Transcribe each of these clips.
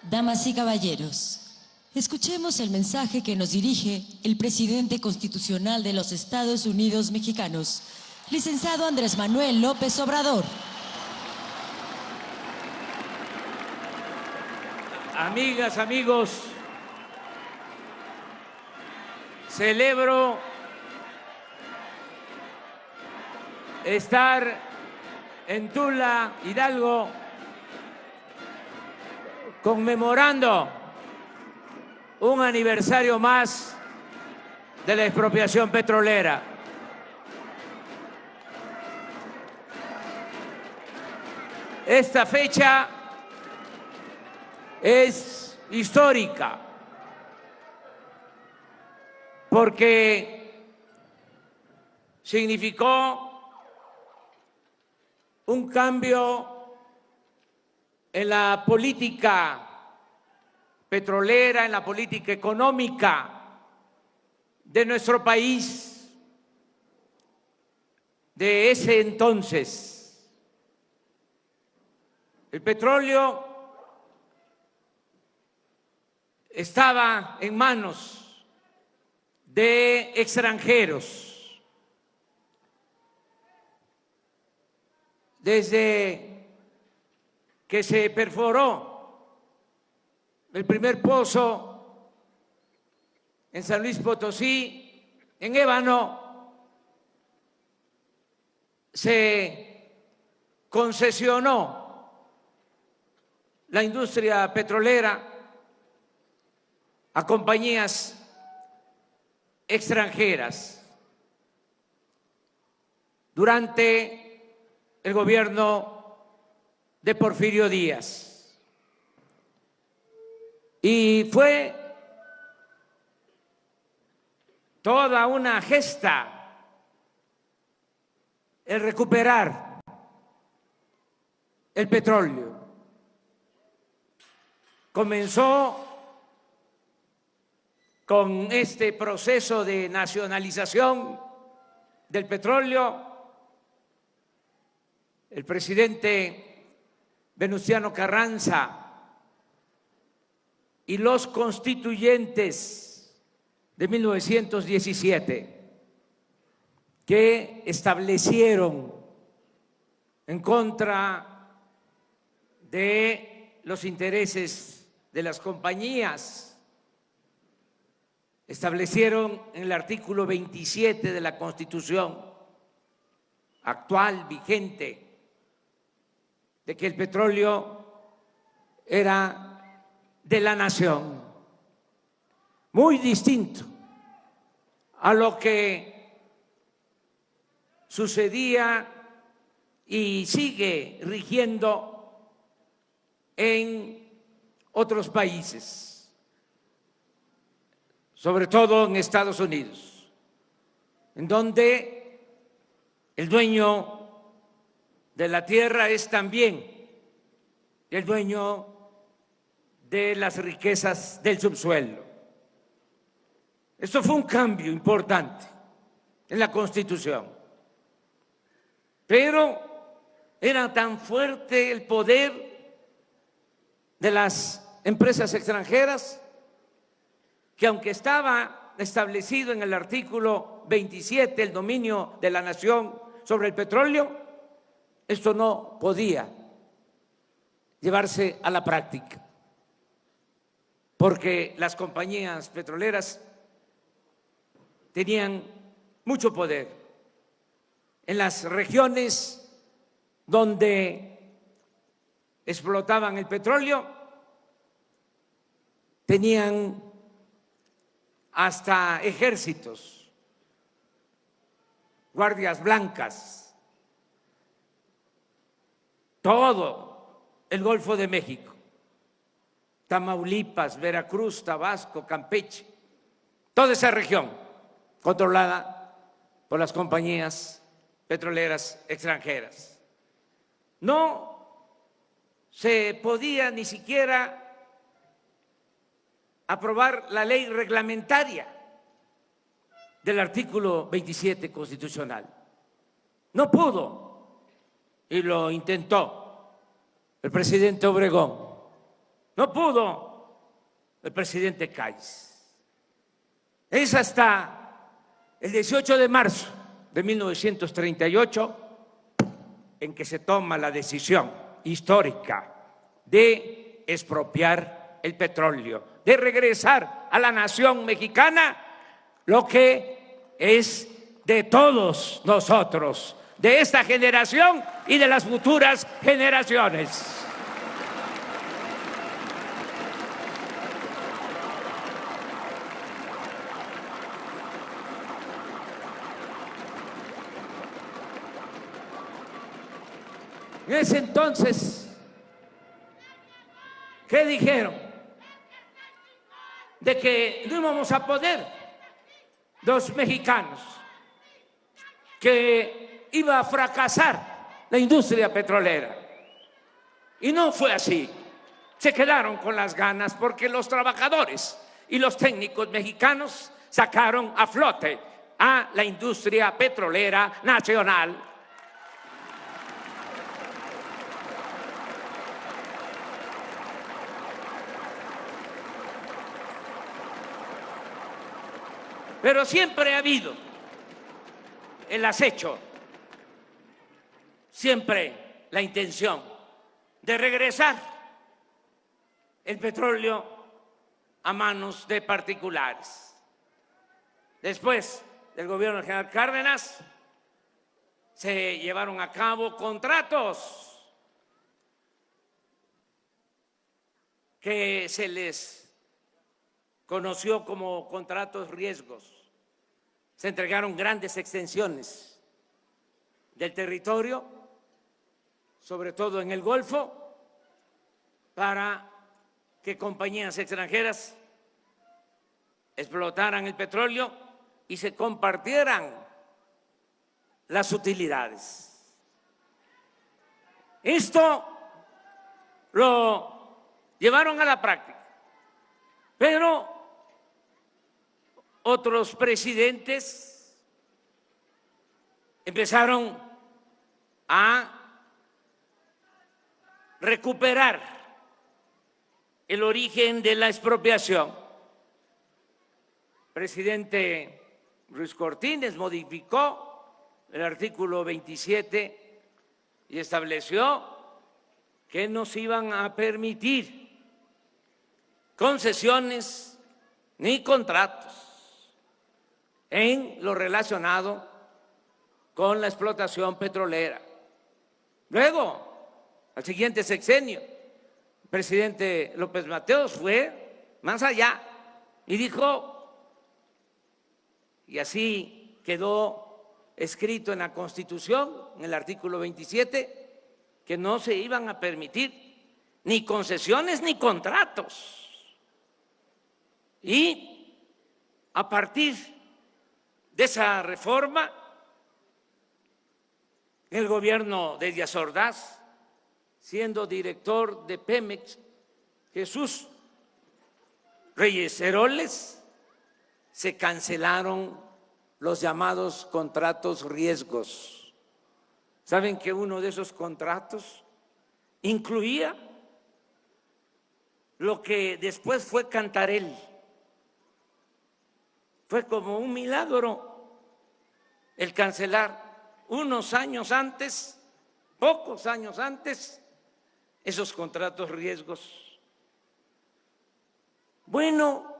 Damas y caballeros, escuchemos el mensaje que nos dirige el presidente constitucional de los Estados Unidos mexicanos, licenciado Andrés Manuel López Obrador. Amigas, amigos, celebro estar en Tula, Hidalgo, conmemorando un aniversario más de la expropiación petrolera. Esta fecha es histórica porque significó un cambio en la política petrolera, en la política económica de nuestro país de ese entonces. El petróleo estaba en manos de extranjeros. Desde que se perforó el primer pozo en San Luis Potosí, en Ébano, se concesionó la industria petrolera a compañías extranjeras. Durante el gobierno de Porfirio Díaz. Y fue toda una gesta el recuperar el petróleo. Comenzó con este proceso de nacionalización del petróleo el presidente Venustiano Carranza y los constituyentes de 1917 que establecieron en contra de los intereses de las compañías, establecieron en el artículo 27 de la Constitución actual, vigente, de que el petróleo era de la nación, muy distinto a lo que sucedía y sigue rigiendo en otros países, sobre todo en Estados Unidos, en donde el dueño de la tierra es también el dueño de las riquezas del subsuelo. Esto fue un cambio importante en la Constitución, pero era tan fuerte el poder de las empresas extranjeras que, aunque estaba establecido en el artículo 27 el dominio de la nación sobre el petróleo, esto no podía llevarse a la práctica, porque las compañías petroleras tenían mucho poder en las regiones donde explotaban el petróleo, tenían hasta ejércitos, guardias blancas, todo el Golfo de México, Tamaulipas, Veracruz, Tabasco, Campeche, toda esa región controlada por las compañías petroleras extranjeras. No se podía ni siquiera aprobar la ley reglamentaria del artículo 27 constitucional. No pudo, y lo intentó el presidente Obregón, No pudo el presidente Calles. Es hasta el 18 de marzo de 1938 en que se toma la decisión histórica de expropiar el petróleo, de regresar a la nación mexicana lo que es de todos nosotros, de esta generación y de las futuras generaciones. En ese entonces, ¿qué dijeron? De que no íbamos a poder, los mexicanos, que iba a fracasar la industria petrolera. Y no fue así. Se quedaron con las ganas porque los trabajadores y los técnicos mexicanos sacaron a flote a la industria petrolera nacional. Pero siempre ha habido el acecho, siempre la intención de regresar el petróleo a manos de particulares. Después del gobierno del general Cárdenas se llevaron a cabo contratos que se les conoció como contratos riesgos. Se entregaron grandes extensiones del territorio, sobre todo en el Golfo, para que compañías extranjeras explotaran el petróleo y se compartieran las utilidades. Esto lo llevaron a la práctica, pero otros presidentes empezaron a recuperar el origen de la expropiación. El presidente Ruiz Cortines modificó el artículo 27 y estableció que no se iban a permitir concesiones ni contratos en lo relacionado con la explotación petrolera. Luego, al siguiente sexenio, el presidente López Mateos fue más allá y dijo, y así quedó escrito en la Constitución, en el artículo 27, que no se iban a permitir ni concesiones ni contratos. Y a partir de esa reforma, el gobierno de Díaz Ordaz, siendo director de Pemex, Jesús Reyes Heroles, se cancelaron los llamados contratos riesgos. ¿Saben que uno de esos contratos incluía lo que después fue Cantarell? Fue como un milagro el cancelar unos años antes, pocos años antes, esos contratos riesgos. Bueno,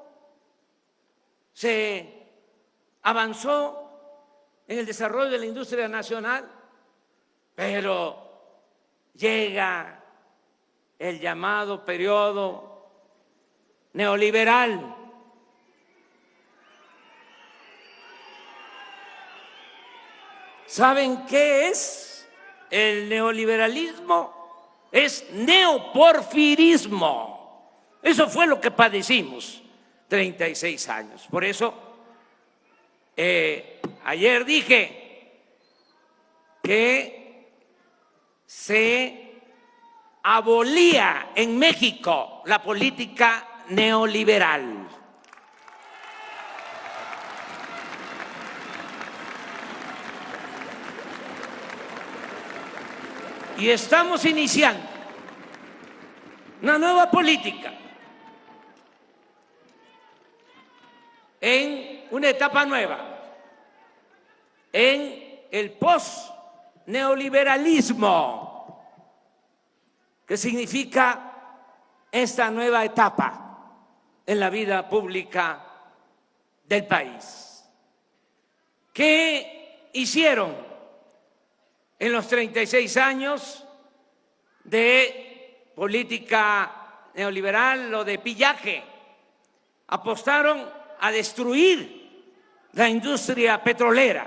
se avanzó en el desarrollo de la industria nacional, pero llega el llamado periodo neoliberal. ¿Saben qué es el neoliberalismo? Es neoporfirismo. Eso fue lo que padecimos 36 años. Por eso, ayer dije que se abolía en México la política neoliberal. Y estamos iniciando una nueva política, en una etapa nueva, en el post-neoliberalismo, que significa esta nueva etapa en la vida pública del país. ¿Qué hicieron en los 36 años de política neoliberal o de pillaje? Apostaron a destruir la industria petrolera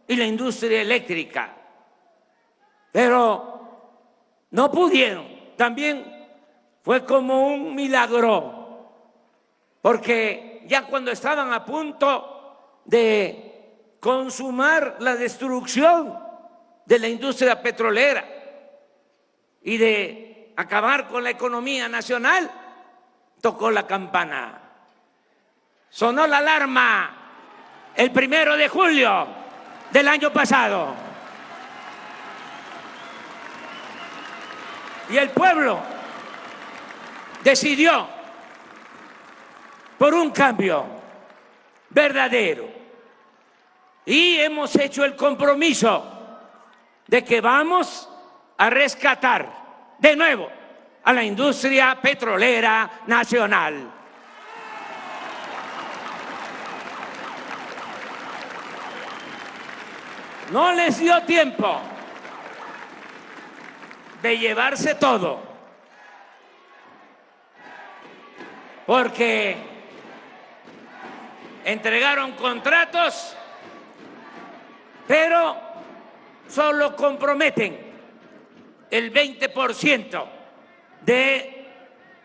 y la industria eléctrica, pero no pudieron. También fue como un milagro, porque ya cuando estaban a punto de consumar la destrucción de la industria petrolera y de acabar con la economía nacional, tocó la campana. Sonó la alarma el 1 de julio del año pasado. Y el pueblo decidió por un cambio verdadero. Y hemos hecho el compromiso de que vamos a rescatar de nuevo a la industria petrolera nacional. No les dio tiempo de llevarse todo, porque entregaron contratos, pero solo comprometen el 20% de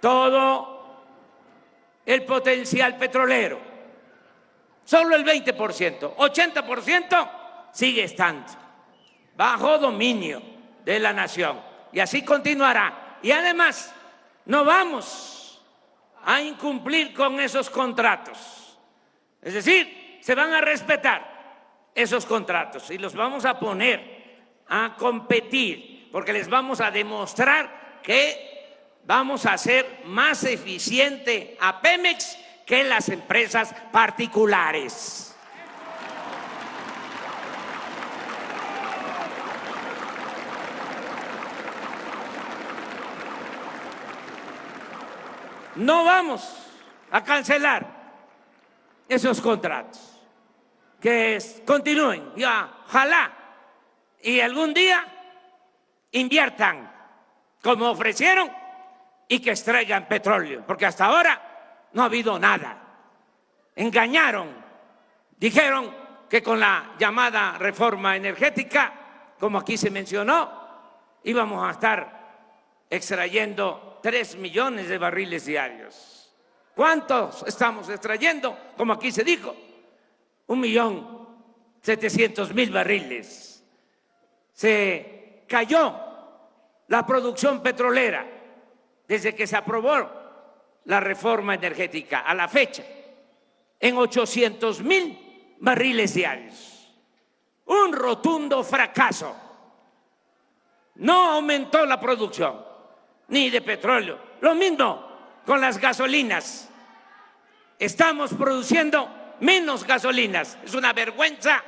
todo el potencial petrolero. Solo el 20%, 80% sigue estando bajo dominio de la nación, y así continuará. Y además no vamos a incumplir con esos contratos, es decir, se van a respetar esos contratos y los vamos a poner a competir, porque les vamos a demostrar que vamos a hacer más eficiente a Pemex que las empresas particulares. No vamos a cancelar esos contratos, que continúen, y ojalá y algún día inviertan como ofrecieron y que extraigan petróleo, porque hasta ahora no ha habido nada. Engañaron, dijeron que con la llamada reforma energética, como aquí se mencionó, íbamos a estar extrayendo 3 millones de barriles diarios. ¿Cuántos estamos extrayendo? Como aquí se dijo, 1.700.000 barriles. Se cayó la producción petrolera desde que se aprobó la reforma energética a la fecha en 800.000 barriles diarios. Un rotundo fracaso. No aumentó la producción ni de petróleo. Lo mismo con las gasolinas. Estamos produciendo menos gasolinas. Es una vergüenza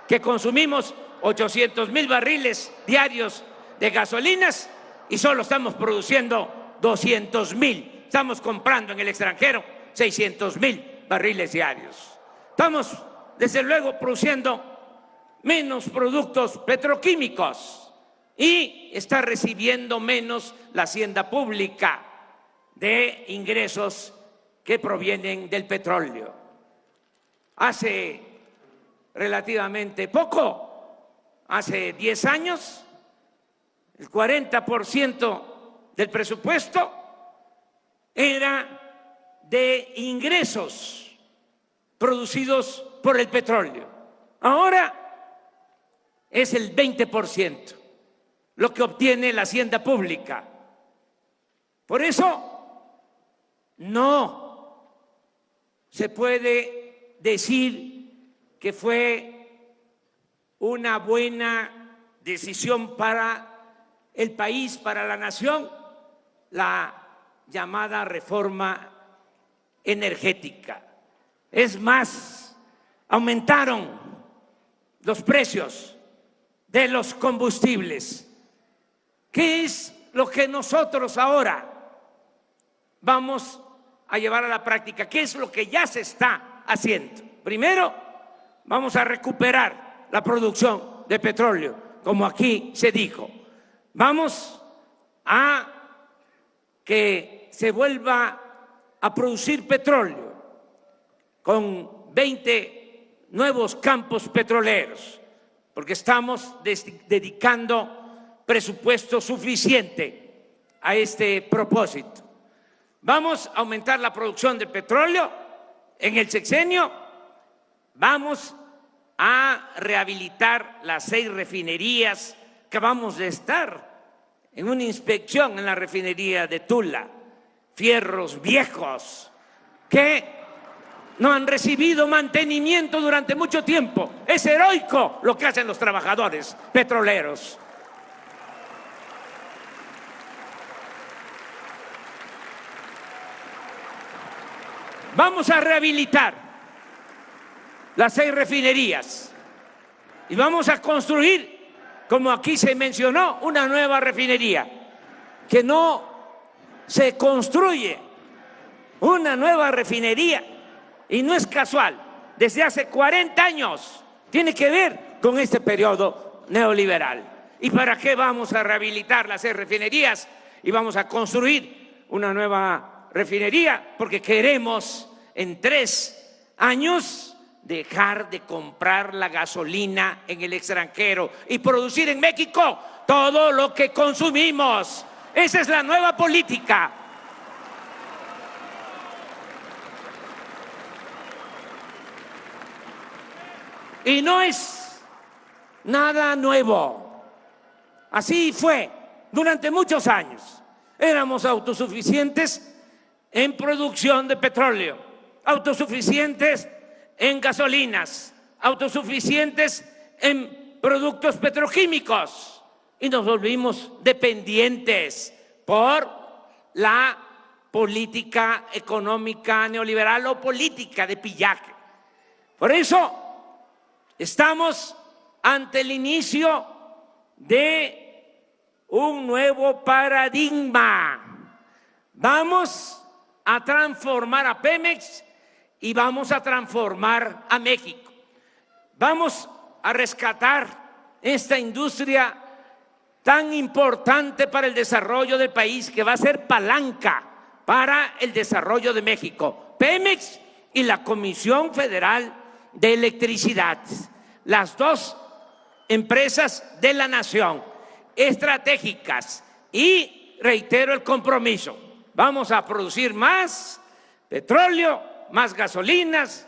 que consumimos 800.000 barriles diarios de gasolinas y solo estamos produciendo 200.000. Estamos comprando en el extranjero 600.000 barriles diarios. Estamos, desde luego, produciendo menos productos petroquímicos y está recibiendo menos la hacienda pública de ingresos que provienen del petróleo. Hace relativamente poco, hace 10 años, el 40% del presupuesto era de ingresos producidos por el petróleo. Ahora es el 20% lo que obtiene la hacienda pública. Por eso no se puede decir que fue una buena decisión para el país, para la nación, la llamada reforma energética. Es más, aumentaron los precios de los combustibles. ¿Qué es lo que nosotros ahora vamos a llevar a la práctica? ¿Qué es lo que ya se está haciendo? Primero, vamos a recuperar la producción de petróleo, como aquí se dijo. Vamos a que se vuelva a producir petróleo con 20 nuevos campos petroleros, porque estamos dedicando presupuesto suficiente a este propósito. Vamos a aumentar la producción de petróleo en el sexenio, vamos a rehabilitar las 6 refinerías que vamos a estar en una inspección en la refinería de Tula, fierros viejos que no han recibido mantenimiento durante mucho tiempo. Es heroico lo que hacen los trabajadores petroleros. Vamos a rehabilitar las 6 refinerías y vamos a construir, como aquí se mencionó, una nueva refinería, que no se construye una nueva refinería y no es casual, desde hace 40 años tiene que ver con este periodo neoliberal. ¿Y para qué vamos a rehabilitar las 6 refinerías y vamos a construir una nueva refinería? Porque queremos en 3 años dejar de comprar la gasolina en el extranjero y producir en México todo lo que consumimos. Esa es la nueva política. Y no es nada nuevo. Así fue durante muchos años. Éramos autosuficientes en producción de petróleo, autosuficientes en gasolinas, autosuficientes en productos petroquímicos y nos volvimos dependientes por la política económica neoliberal o política de pillaje. Por eso estamos ante el inicio de un nuevo paradigma. Vamos a transformar a Pemex y vamos a transformar a México. Vamos a rescatar esta industria tan importante para el desarrollo del país, que va a ser palanca para el desarrollo de México. Pemex y la Comisión Federal de Electricidad, las 2 empresas de la nación, estratégicas, y reitero el compromiso: vamos a producir más petróleo, más gasolinas,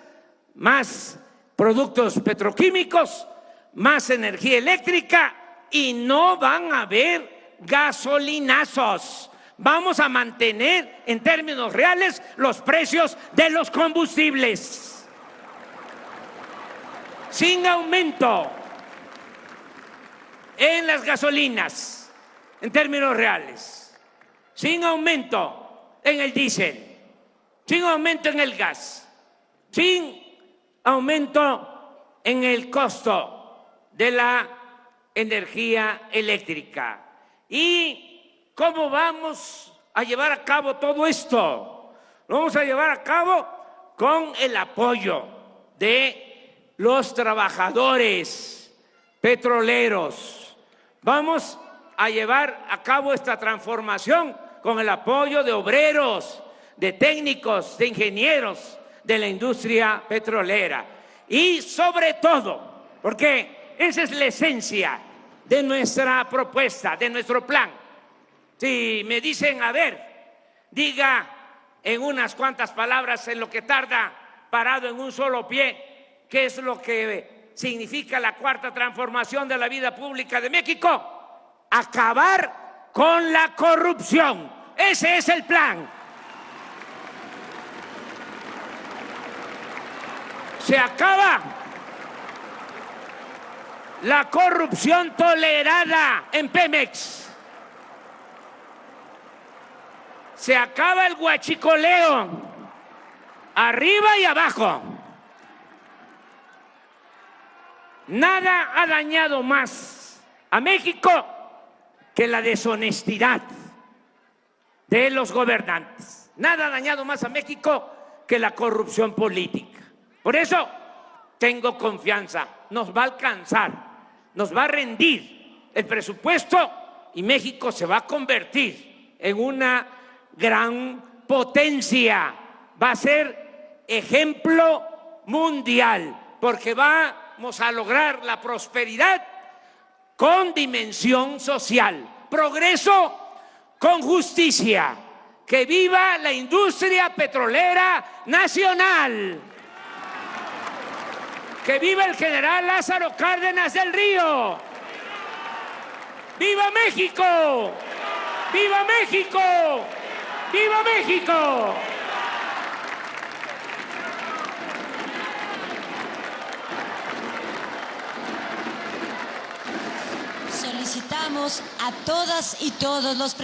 más productos petroquímicos, más energía eléctrica, y no van a haber gasolinazos. Vamos a mantener en términos reales los precios de los combustibles, sin aumento en las gasolinas en términos reales, sin aumento en el diésel, sin aumento en el gas, sin aumento en el costo de la energía eléctrica. ¿Y cómo vamos a llevar a cabo todo esto? Lo vamos a llevar a cabo con el apoyo de los trabajadores petroleros. Vamos a llevar a cabo esta transformación con el apoyo de obreros, de técnicos, de ingenieros de la industria petrolera. Y sobre todo, porque esa es la esencia de nuestra propuesta, de nuestro plan. Si me dicen, a ver, diga en unas cuantas palabras, en lo que tarda parado en un solo pie, qué es lo que significa la 4ª transformación de la vida pública de México: acabar con la corrupción. Ese es el plan. Se acaba la corrupción tolerada en Pemex. Se acaba el huachicoleo, arriba y abajo. Nada ha dañado más a México que la deshonestidad de los gobernantes. Nada ha dañado más a México que la corrupción política. Por eso tengo confianza, nos va a alcanzar, nos va a rendir el presupuesto y México se va a convertir en una gran potencia. Va a ser ejemplo mundial porque vamos a lograr la prosperidad con dimensión social, progreso con justicia. ¡Que viva la industria petrolera nacional! ¡Que viva el general Lázaro Cárdenas del Río! ¡Viva México! ¡Viva México! ¡Viva México! Solicitamos a todas y todos los presentes